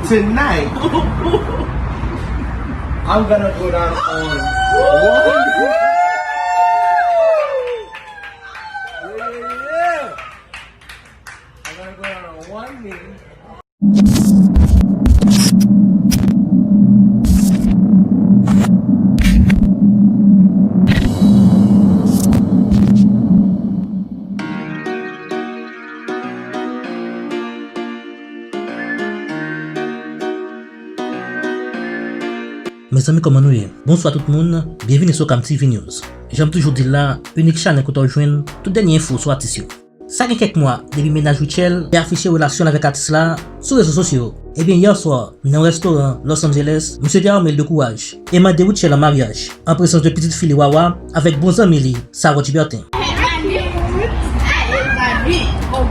tonight, I'm gonna go down on one. Yeah. I'm gonna go down on one knee. Mes amis, comment nous y? Bonsoir tout le monde, bienvenue sur Cam TV News. J'aime toujours dire là, unique chaîne que tu rejoins toute dernière info sur atis. Ça fait quelques mois, depuis Mennaj Rutshelle a affiché relation avec atis là sur les réseaux sociaux. Et bien hier soir, dans un restaurant Los Angeles, monsieur a remis de courage et m'a demandé Rutshelle en mariage, en présence de petite fille Wawa avec bon ami Sarah Bertin.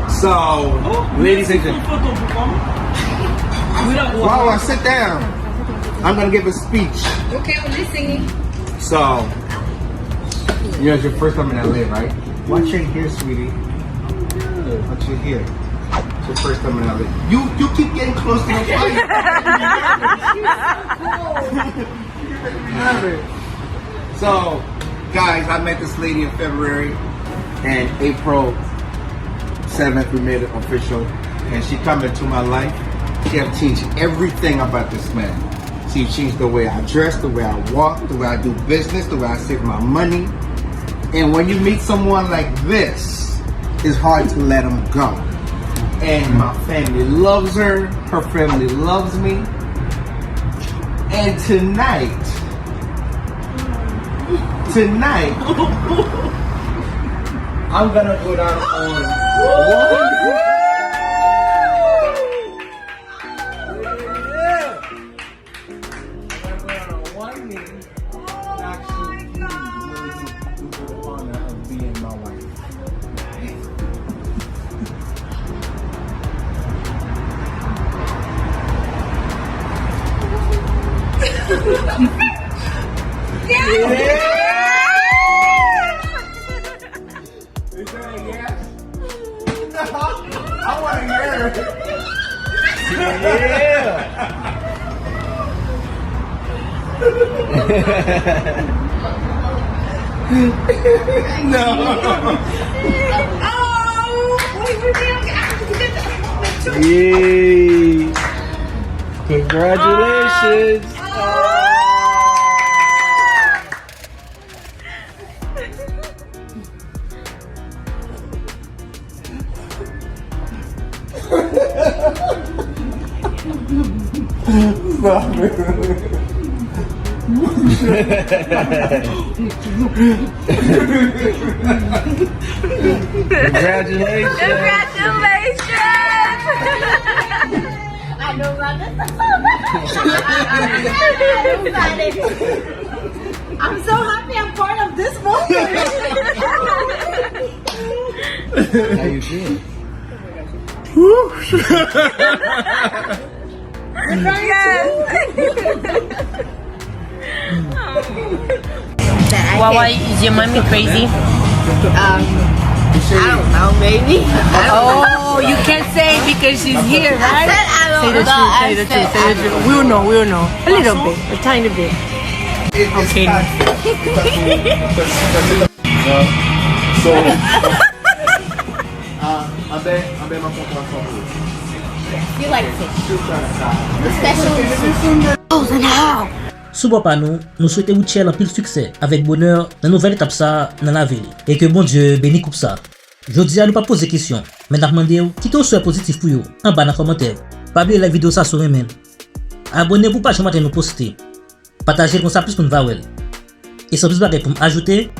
So, ladies and gentlemen, Wawa, sit down. I'm gonna give a speech. Okay, we're listening. So, you know, it's your first time in LA, right? Watch your hair, sweetie. Watch your hair. It's your first time in LA. You keep getting close to the fire. So, guys, I met this lady in February, and April 7th we made it official, and she come into my life. She have changed everything about this man. She changed the way I dress, the way I walk, the way I do business, the way I save my money. And when you meet someone like this, it's hard to let them go. And my family loves her family loves me. And tonight, I'm gonna go down on one. I want to hear it. No. Yay. Congratulations. Stop it. Congratulations. I know about this. I'm so happy I'm part of this moment. How you feel? Wawa, is your mommy crazy? I don't know, maybe. Oh, you can't say because she's here, right? Say the truth, say the truth, say the truth. We'll know. A little bit, a tiny bit. Okay. So, I bet my phone. You like fish? Special. Oh, and how? Sous papa nous souhaitons Rutshelle un pile succès avec bonheur dans la nouvelle étape ça dans la ville et que bon Dieu bénisse coupe ça. Je dis à nous pas poser question, mais nous demander qui ton souhait positif pour vous en bas dans les commentaires. Pas oublier la vidéo ça sur mennen. Abonnez-vous pas jamais nous poster. Partagez comme ça plus qu'on va well. Et sans plus bagarre pour m'ajouter,